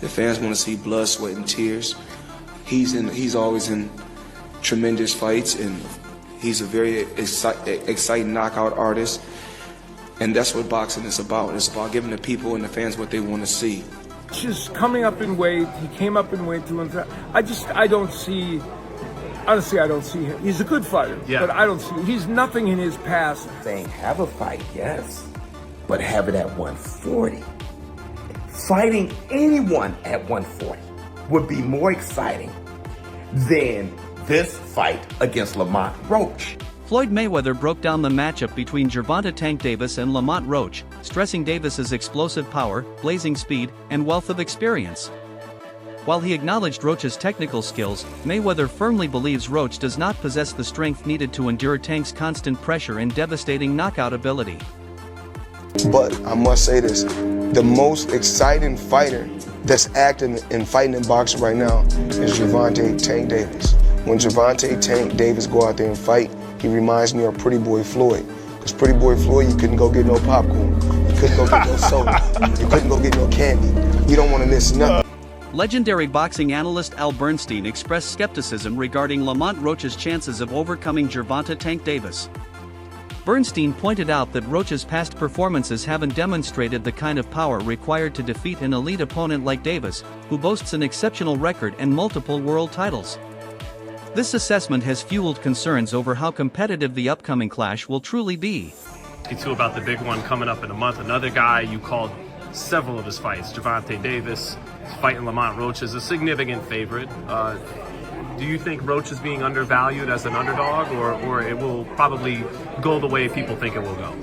The fans want to see blood, sweat, and tears. He's always in tremendous fights, and he's a very exciting knockout artist. And that's what boxing is about. It's about giving the people and the fans what they want to see. Just coming up in weight. He came up in weight too. I don't see. Honestly, I don't see him. He's a good fighter, but I don't see. He's nothing in his past. Saying have a fight, yes, but have it at 140. Fighting anyone at 140 would be more exciting than this fight against Lamont Roach. Floyd Mayweather broke down the matchup between Gervonta Tank Davis and Lamont Roach, stressing Davis's explosive power, blazing speed, and wealth of experience. While he acknowledged Roach's technical skills, Mayweather firmly believes Roach does not possess the strength needed to endure Tank's constant pressure and devastating knockout ability. But I must say this, the most exciting fighter that's acting and fighting in boxing right now is Gervonta Tank Davis. When Gervonta Tank Davis go out there and fight, he reminds me of Pretty Boy Floyd. Because Pretty Boy Floyd, you couldn't go get no popcorn, you couldn't go get no soda, you couldn't go get no candy. You don't want to miss nothing. Legendary boxing analyst Al Bernstein expressed skepticism regarding Lamont Roach's chances of overcoming Gervonta Tank Davis. Bernstein pointed out that Roach's past performances haven't demonstrated the kind of power required to defeat an elite opponent like Davis, who boasts an exceptional record and multiple world titles. This assessment has fueled concerns over how competitive the upcoming clash will truly be. Too about the big one coming up in a month. Another guy you called several of his fights, Gervonta Davis, fighting Lamont Roach, is a significant favorite. Do you think Roach is being undervalued as an underdog, or it will probably go the way people think it will go?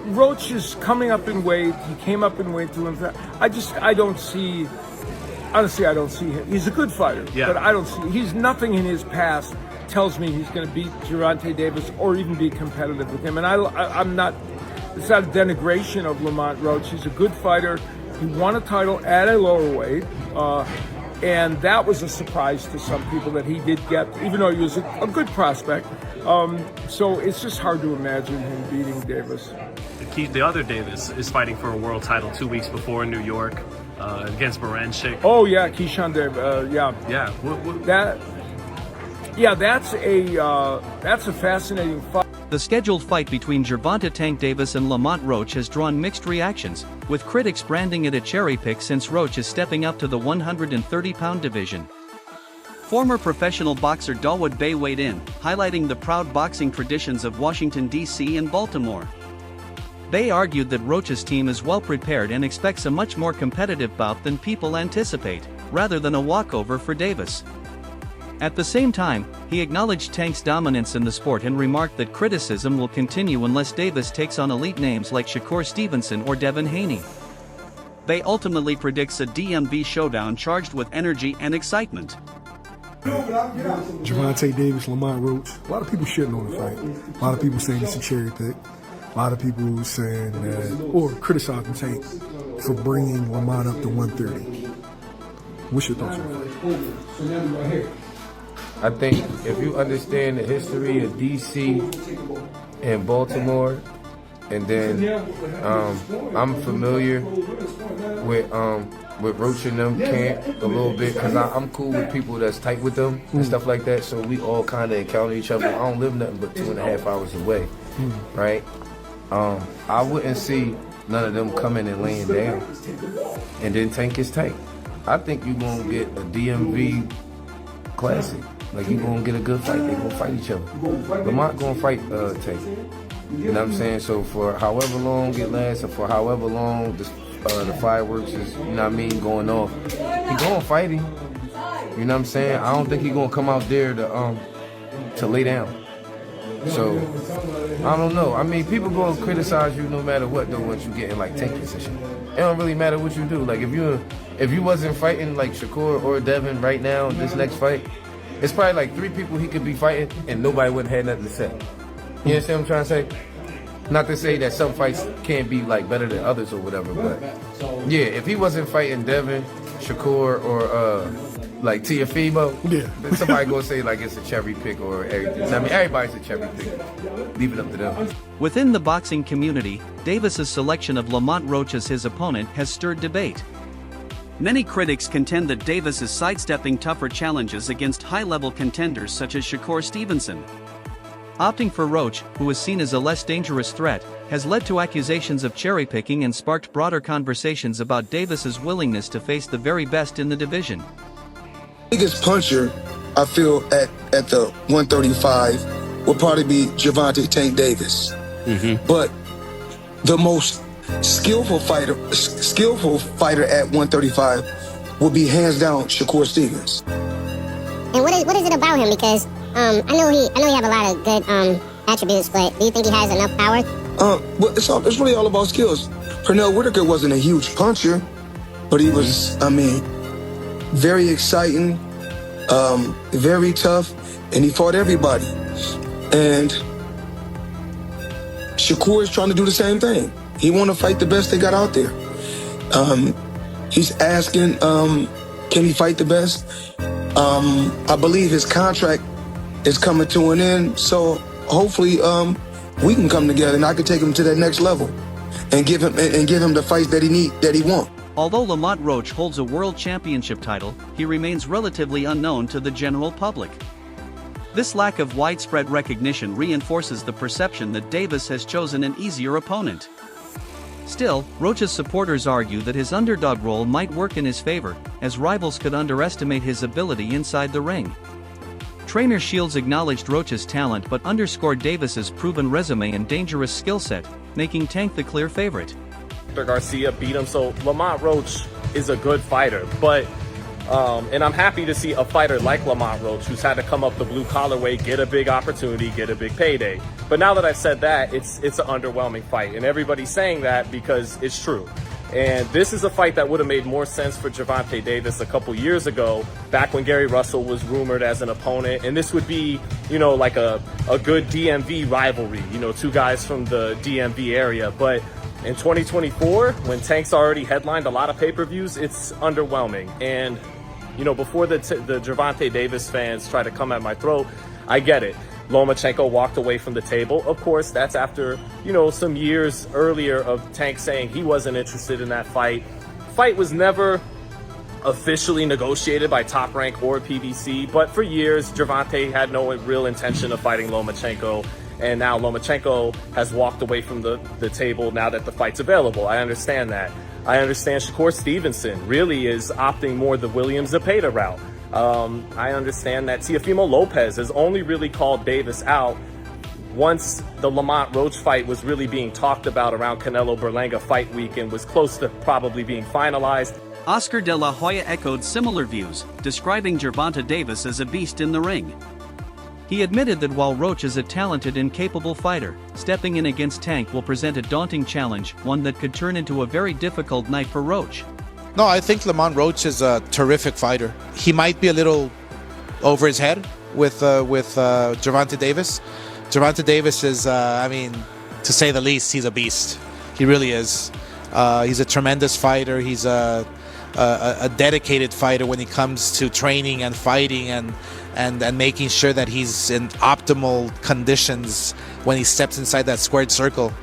Roach is coming up in weight. He came up in weight too. I don't see. Honestly, I don't see him. He's a good fighter, but I don't see. He's nothing in his past tells me he's going to beat Gervonta Davis or even be competitive with him. And I'm not. It's not a denigration of Lamont Roach. He's a good fighter. He won a title at a lower weight, and that was a surprise to some people that he did get, even though he was a good prospect. So it's just hard to imagine him beating Davis. The other Davis is fighting for a world title 2 weeks before in New York against Morenchik. Oh yeah, Keyshawn Davis. That's a fascinating fight. The scheduled fight between Gervonta Tank Davis and Lamont Roach has drawn mixed reactions, with critics branding it a cherry pick since Roach is stepping up to the 130-pound division. Former professional boxer Dawood Bey weighed in, highlighting the proud boxing traditions of Washington, D.C. and Baltimore. Bey argued that Roach's team is well prepared and expects a much more competitive bout than people anticipate, rather than a walkover for Davis. At the same time, he acknowledged Tank's dominance in the sport and remarked that criticism will continue unless Davis takes on elite names like Shakur Stevenson or Devin Haney. Bey ultimately predicts a DMV showdown charged with energy and excitement. Gervonta Davis, Lamont Roach. A lot of people shitting on the fight. A lot of people saying it's a cherry pick. A lot of people saying that, or criticizing Tank for bringing Lamont up to 130. What's your thoughts on that? I think if you understand the history of D.C. and Baltimore, and then I'm familiar with Roach and them camp a little bit because I'm cool with people that's tight with them and stuff like that. So we all kind of encounter each other. I don't live nothing but 2.5 hours away, right? I wouldn't see none of them coming and laying down, and then Tank is Tank. I think you're gonna get a DMV classic. Like, you're gonna get a good fight. They're gonna fight each other. Lamont gonna fight Tank. You know what I'm saying? So for however long it lasts, or for however long the fireworks is, you know what I mean, going off, he gonna fight him. You know what I'm saying? I don't think he gonna come out there to lay down. So I don't know. I mean, people gonna criticize you no matter what though once you get in like tank position. It don't really matter what you do. Like if you wasn't fighting like Shakur or Devin right now in this next fight, it's probably like 3 people he could be fighting and nobody wouldn't have nothing to say. You understand what I'm trying to say? Not to say that some fights can't be like better than others or whatever, but yeah, if he wasn't fighting Devin, Shakur, or like Tiafimo. Yeah. Then somebody gonna say like it's a cherry pick or everything. I mean, everybody's a cherry pick. Leave it up to them. Within the boxing community, Davis's selection of Lamont Roach as his opponent has stirred debate. Many critics contend that Davis is sidestepping tougher challenges against high-level contenders such as Shakur Stevenson. Opting for Roach, who is seen as a less dangerous threat, has led to accusations of cherry-picking and sparked broader conversations about Davis's willingness to face the very best in the division. Biggest puncher, I feel, at the 135 will probably be Gervonta Tank Davis. But the most skillful fighter at 135 will be hands down Shakur Stevens. And what is it about him? Because I know he have a lot of good attributes, but do you think he has enough power? Well, it's really all about skills. Pernell Whitaker wasn't a huge puncher, but he was, very exciting, very tough, and he fought everybody. And Shakur is trying to do the same thing. He want to fight the best they got out there. He's asking, can he fight the best? I believe his contract is coming to an end, so hopefully we can come together and I can take him to that next level and give him the fights that he wants. Although Lamont Roach holds a world championship title, he remains relatively unknown to the general public. This lack of widespread recognition reinforces the perception that Davis has chosen an easier opponent. Still, Roach's supporters argue that his underdog role might work in his favor, as rivals could underestimate his ability inside the ring. Trainer Shields acknowledged Roach's talent but underscored Davis's proven resume and dangerous skill set, making Tank the clear favorite. Garcia beat him, so Lamont Roach is a good fighter, but and I'm happy to see a fighter like Lamont Roach, who's had to come up the blue collar way, get a big opportunity, get a big payday. But now that I've said that, it's an underwhelming fight, and everybody's saying that because it's true. And this is a fight that would have made more sense for Gervonta Davis a couple years ago, back when Gary Russell was rumored as an opponent. And this would be, like a good DMV rivalry, two guys from the DMV area. But in 2024, when Tank's already headlined a lot of pay-per-views, it's underwhelming. And, before the Gervonta Davis fans try to come at my throat, I get it. Lomachenko walked away from the table. Of course, that's after, some years earlier of Tank saying he wasn't interested in that fight. Fight was never officially negotiated by Top Rank or PBC, but for years, Gervonta had no real intention of fighting Lomachenko. And now Lomachenko has walked away from the table now that the fight's available. I understand that. I understand Shakur Stevenson really is opting more the Williams-Zepeda route. I understand that Teofimo Lopez has only really called Davis out once the Lamont Roach fight was really being talked about around Canelo Berlanga fight week and was close to probably being finalized. Oscar De La Hoya echoed similar views, describing Gervonta Davis as a beast in the ring. He admitted that while Roach is a talented and capable fighter, stepping in against Tank will present a daunting challenge, one that could turn into a very difficult night for Roach. No, I think Lamont Roach is a terrific fighter. He might be a little over his head with Gervonta Davis. Gervonta Davis is, to say the least, he's a beast. He really is. He's a tremendous fighter. He's a dedicated fighter when it comes to training and fighting and making sure that he's in optimal conditions when he steps inside that squared circle.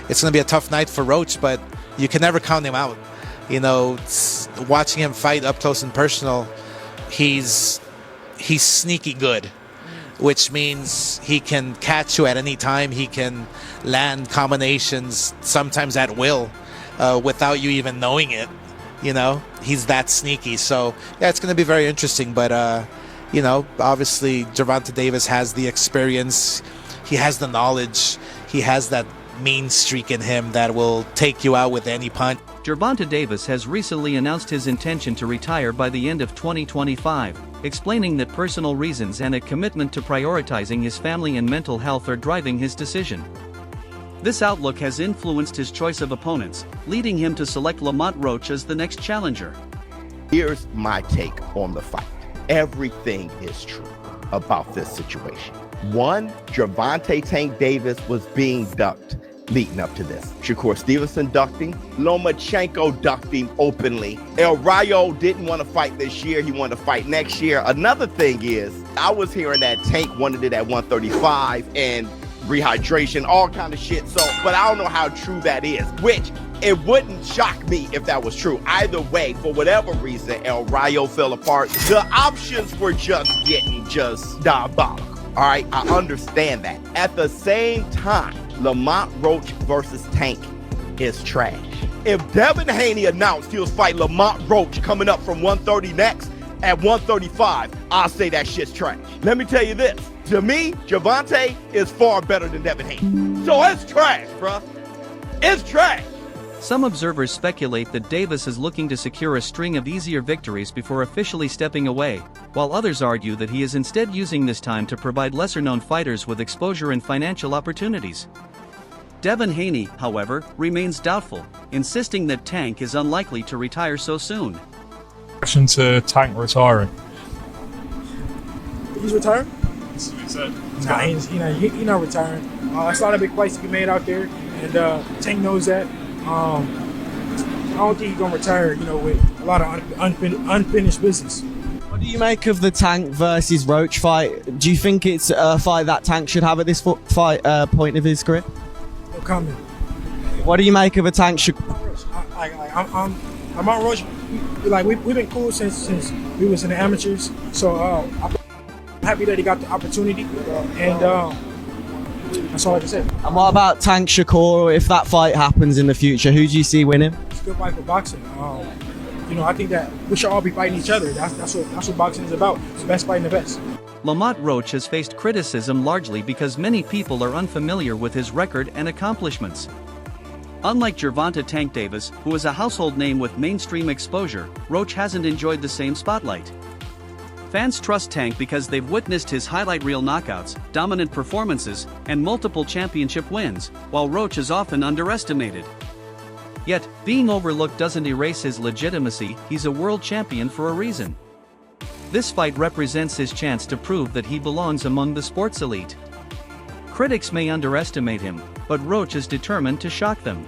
It's going to be a tough night for Roach, but you can never count him out. Watching him fight up close and personal, he's sneaky good, which means he can catch you at any time. He can land combinations, sometimes at will, without you even knowing it. He's that sneaky. So, yeah, it's going to be very interesting. But, obviously Gervonta Davis has the experience. He has the knowledge. He has that mean streak in him that will take you out with any punch. Gervonta Davis has recently announced his intention to retire by the end of 2025, explaining that personal reasons and a commitment to prioritizing his family and mental health are driving his decision. This outlook has influenced his choice of opponents, leading him to select Lamont Roach as the next challenger. Here's my take on the fight. Everything is true about this situation. One, Gervonta Tank Davis was being ducked. leading up to this. Shakur Stevenson ducked him. Lomachenko ducked him openly. El Rayo didn't want to fight this year. He wanted to fight next year. Another thing is, I was hearing that Tank wanted it at 135 and rehydration, all kind of shit. So, but I don't know how true that is, which it wouldn't shock me if that was true. Either way, for whatever reason, El Rayo fell apart. The options were just getting diabolical. All right, I understand that. At the same time, Lamont Roach versus Tank is trash. If Devin Haney announced he was fighting Lamont Roach coming up from 130 next at 135, I'll say that shit's trash. Let me tell you this. To me, Gervonta is far better than Devin Haney. So it's trash, bruh. It's trash. Some observers speculate that Davis is looking to secure a string of easier victories before officially stepping away, while others argue that he is instead using this time to provide lesser-known fighters with exposure and financial opportunities. Devin Haney, however, remains doubtful, insisting that Tank is unlikely to retire so soon. Reaction to Tank retiring. He's retiring? Nah, he's not retiring. It's not a big fight to be made out there, and Tank knows that. I don't think he's gonna retire, with a lot of unfinished business. What do you make of the Tank versus Roach fight? Do you think it's a fight that Tank should have at this point of his career? No comment. What do you make of a Tank? I'm on Roach. We've been cool since we was in the amateurs. So I'm happy that he got the opportunity, and that's all I can say. And what about Tank Shakur? If that fight happens in the future, who do you see winning? It's a good fight for boxing. I think that we should all be fighting each other. That's what boxing is about. It's the best fighting the best. Lamont Roach has faced criticism largely because many people are unfamiliar with his record and accomplishments. Unlike Gervonta Tank Davis, who is a household name with mainstream exposure, Roach hasn't enjoyed the same spotlight. Fans trust Tank because they've witnessed his highlight reel knockouts, dominant performances, and multiple championship wins, while Roach is often underestimated. Yet, being overlooked doesn't erase his legitimacy. He's a world champion for a reason. This fight represents his chance to prove that he belongs among the sports elite. Critics may underestimate him, but Roach is determined to shock them.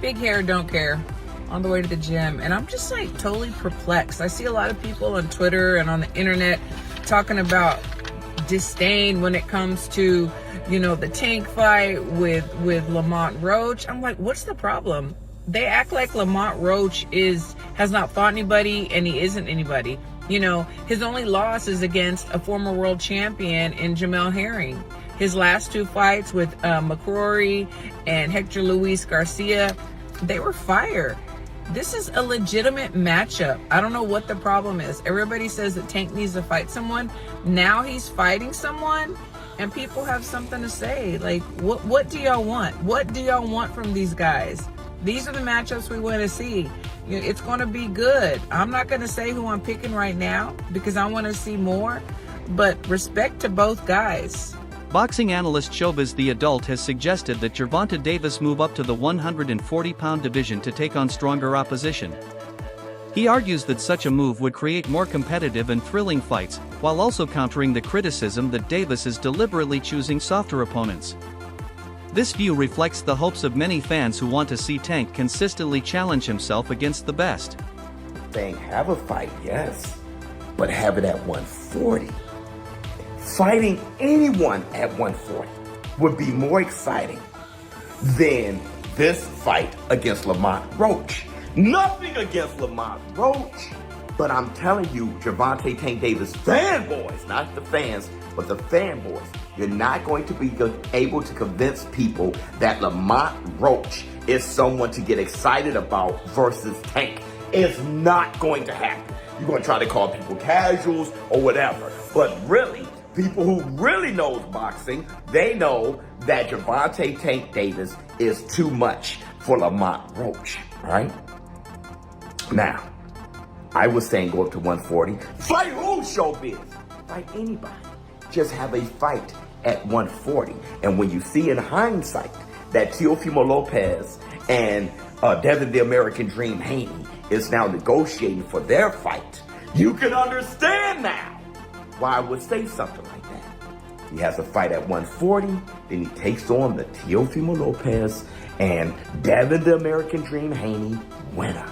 Big hair, don't care. On the way to the gym, and I'm just totally perplexed. I see a lot of people on Twitter and on the internet talking about disdain when it comes to, the Tank fight with Lamont Roach. I'm like, what's the problem? They act like Lamont Roach has not fought anybody and he isn't anybody. His only loss is against a former world champion in Jamel Herring. His last two fights with McCrory and Hector Luis Garcia, they were fire. This is a legitimate matchup. I don't know what the problem is. Everybody says that Tank needs to fight someone. Now he's fighting someone, and people have something to say. What do y'all want? What do y'all want from these guys? These are the matchups we want to see. It's going to be good. I'm not going to say who I'm picking right now because I want to see more, but respect to both guys. Boxing analyst Showbiz the Adult has suggested that Gervonta Davis move up to the 140-pound division to take on stronger opposition. He argues that such a move would create more competitive and thrilling fights, while also countering the criticism that Davis is deliberately choosing softer opponents. This view reflects the hopes of many fans who want to see Tank consistently challenge himself against the best. Saying have a fight, yes, but have it at 140. Fighting anyone at 140 would be more exciting than this fight against Lamont Roach. Nothing against Lamont Roach, but I'm telling you, Gervonta Tank Davis fanboys, not the fans, but the fanboys, you're not going to be able to convince people that Lamont Roach is someone to get excited about versus Tank. It's not going to happen. You're going to try to call people casuals or whatever, but really, people who really knows boxing, they know that Gervonta Tank Davis is too much for Lamont Roach, right? Now, I was saying go up to 140. Fight who, Showbiz? Fight anybody. Just have a fight at 140. And when you see in hindsight that Teofimo Lopez and Devin the American Dream Haney is now negotiating for their fight, you can understand now why I would say something like that. He has a fight at 140. Then he takes on the Teofimo Lopez and Devin the American Dream Haney winner.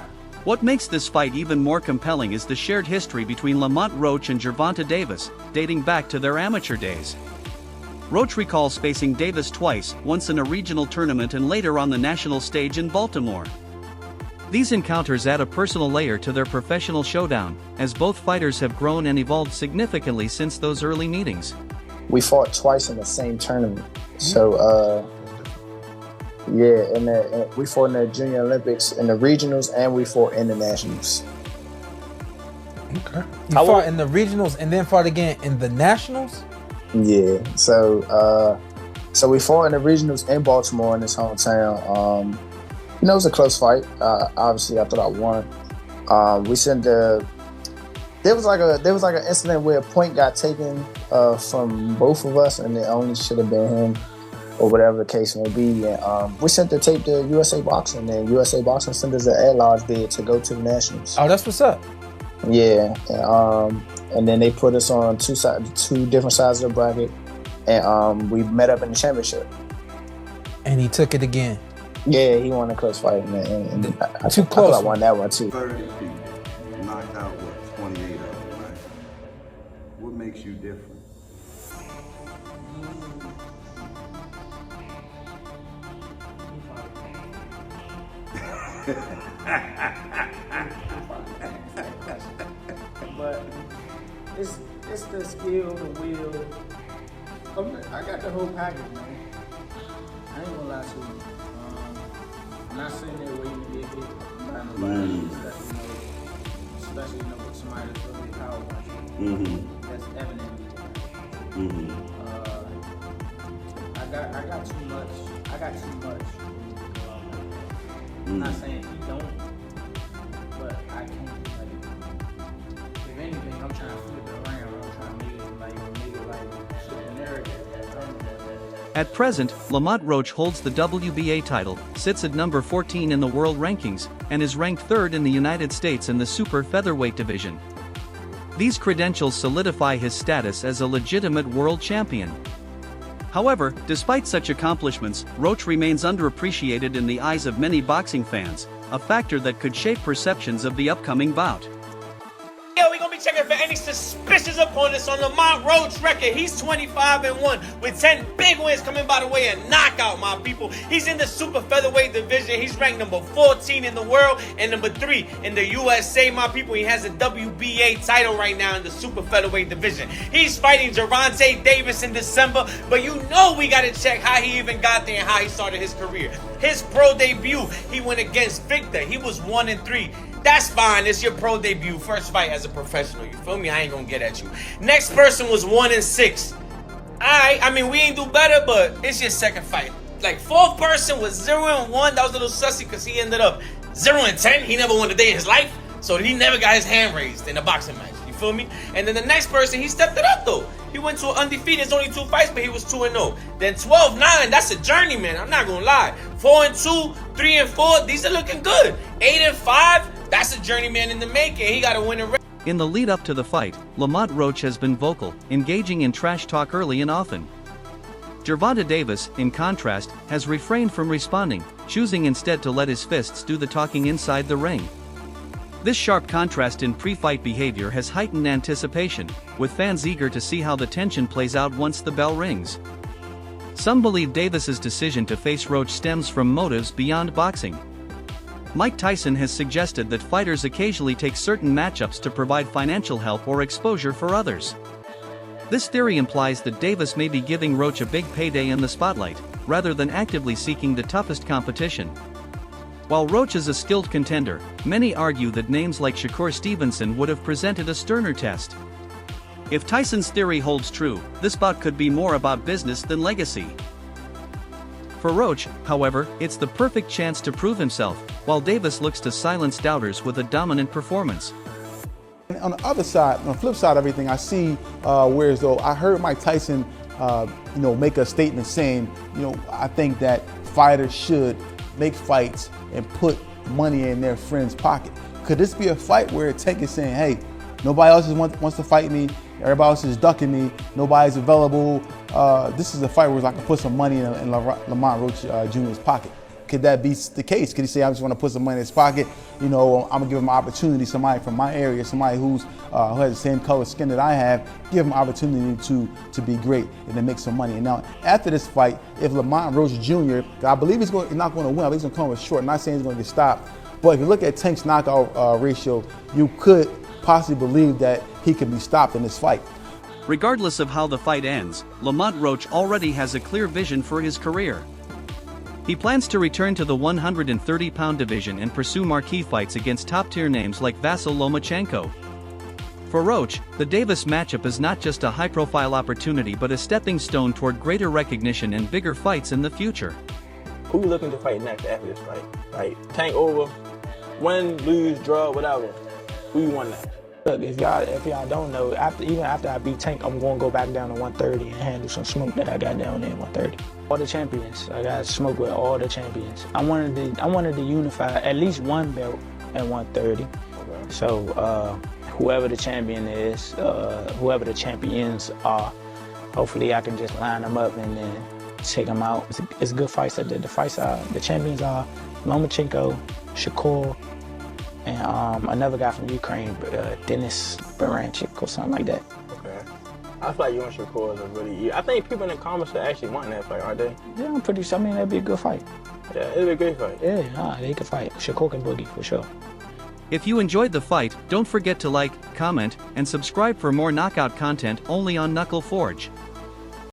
What makes this fight even more compelling is the shared history between Lamont Roach and Gervonta Davis, dating back to their amateur days. Roach recalls facing Davis twice, once in a regional tournament and later on the national stage in Baltimore. These encounters add a personal layer to their professional showdown, as both fighters have grown and evolved significantly since those early meetings. We fought twice in the same tournament. So, yeah, and we fought in the Junior Olympics, in the regionals, and we fought in the nationals. Okay. You fought in the regionals and then fought again in the nationals? Yeah. So, so we fought in the regionals in Baltimore, in his hometown. You know, it was a close fight. Obviously, I thought I won. We sent the. There was like an incident where a point got taken from both of us, and it only should have been him, or whatever the case may be. And we sent the tape to USA Boxing, and USA Boxing sent us an at-large bid to go to the nationals. Oh, that's what's up. Yeah, and then they put us on two different sides of the bracket, and we met up in the championship. And he took it again. Yeah, he won a close fight, and I too thought close. I won that one too. 30 people, knocked out what, 28 of them, right? What makes you different? But it's the skill, the will. I got the whole package, man. I ain't gonna lie to you. I'm not sitting there waiting to get hit by nobody, especially with somebody that's really powerful. That's evident. I got too much. I'm not saying he don't, but I can't. If anything, I'm trying to flip it around. I'm trying to make it like shit narrative. At present, Lamont Roach holds the WBA title, sits at number 14 in the world rankings, and is ranked third in the United States in the super featherweight division. These credentials solidify his status as a legitimate world champion. However, despite such accomplishments, Roach remains underappreciated in the eyes of many boxing fans, a factor that could shape perceptions of the upcoming bout. Yeah, we're gonna be checking for any suspicious opponents on Lamont Roach record. He's 25-1 with 10 big wins coming by the way of knockout, my people. He's in the super featherweight division. He's ranked number 14 in the world and number 3 in the USA, my people. He has a WBA title right now in the super featherweight division. He's fighting Gervonta Davis in December, but you know we gotta check how he even got there and how he started his career. His pro debut, he went against Victor. He was 1-3. That's fine. It's your pro debut. First fight as a professional. You feel me? I ain't gonna get at you. Next person was 1-6. Alright, I mean, we ain't do better, but it's your second fight. Like, fourth person was 0-1. That was a little sussy because he ended up 0-10. He never won a day in his life, so he never got his hand raised in a boxing match. You feel me? And then the next person, he stepped it up though. He went to an undefeated. It's only 2 fights, but he was 2-0. Then 12-9. That's a journeyman. I'm not gonna lie. 4-2, 3-4. These are looking good. 8-5. That's a journeyman in the making. He got to win a race. In the lead up to the fight, Lamont Roach has been vocal, engaging in trash talk early and often. Gervonta Davis, in contrast, has refrained from responding, choosing instead to let his fists do the talking inside the ring. This sharp contrast in pre-fight behavior has heightened anticipation, with fans eager to see how the tension plays out once the bell rings. Some believe Davis's decision to face Roach stems from motives beyond boxing. Mike Tyson has suggested that fighters occasionally take certain matchups to provide financial help or exposure for others. This theory implies that Davis may be giving Roach a big payday in the spotlight, rather than actively seeking the toughest competition. While Roach is a skilled contender, many argue that names like Shakur Stevenson would have presented a sterner test. If Tyson's theory holds true, this bout could be more about business than legacy. For Roach, however, it's the perfect chance to prove himself, while Davis looks to silence doubters with a dominant performance. On the other side, on the flip side of everything, I see whereas though I heard Mike Tyson, make a statement saying, I think that fighters should make fights and put money in their friend's pocket. Could this be a fight where Tank is saying, hey, nobody else wants to fight me, everybody else is ducking me, nobody's available, this is a fight where I can put some money in Lamont Roach Jr.'s pocket. Could that be the case? Could he say, I just want to put some money in his pocket? You know, I'm gonna give him an opportunity. Somebody from my area, somebody who has the same color skin that I have, give him an opportunity to be great and to make some money. And now, after this fight, if Lamont Roach Jr., I believe he's not going to win. I believe he's going to come up short. I'm not saying he's going to get stopped, but if you look at Tank's knockout ratio, you could possibly believe that he can be stopped in this fight. Regardless of how the fight ends, Lamont Roach already has a clear vision for his career. He plans to return to the 130-pound division and pursue marquee fights against top-tier names like Vasyl Lomachenko. For Roach, the Davis matchup is not just a high-profile opportunity but a stepping stone toward greater recognition and bigger fights in the future. Who you looking to fight next after this fight? Like, Tank over, win, lose, draw, whatever. Who you want next? Look, if y'all don't know, even after I beat Tank, I'm gonna go back down to 130 and handle some smoke that I got down there at 130. All the champions, I got smoke with all the champions. I wanted to unify at least one belt at 130. Okay. So whoever the champion is, whoever the champions are, hopefully I can just line them up and then take them out. It's good fights. The champions are Lomachenko, Shakur, and another guy from Ukraine, Denis Baranchik or something like that. Okay. I feel like you and Shakur is a really... I think people in the comments are actually wanting that fight, aren't they? Yeah, I'm pretty sure. I mean, that'd be a good fight. Yeah, it'd be a great fight. Yeah, they could fight. Shakur can boogie for sure. If you enjoyed the fight, don't forget to like, comment, and subscribe for more knockout content only on Knuckle Forge.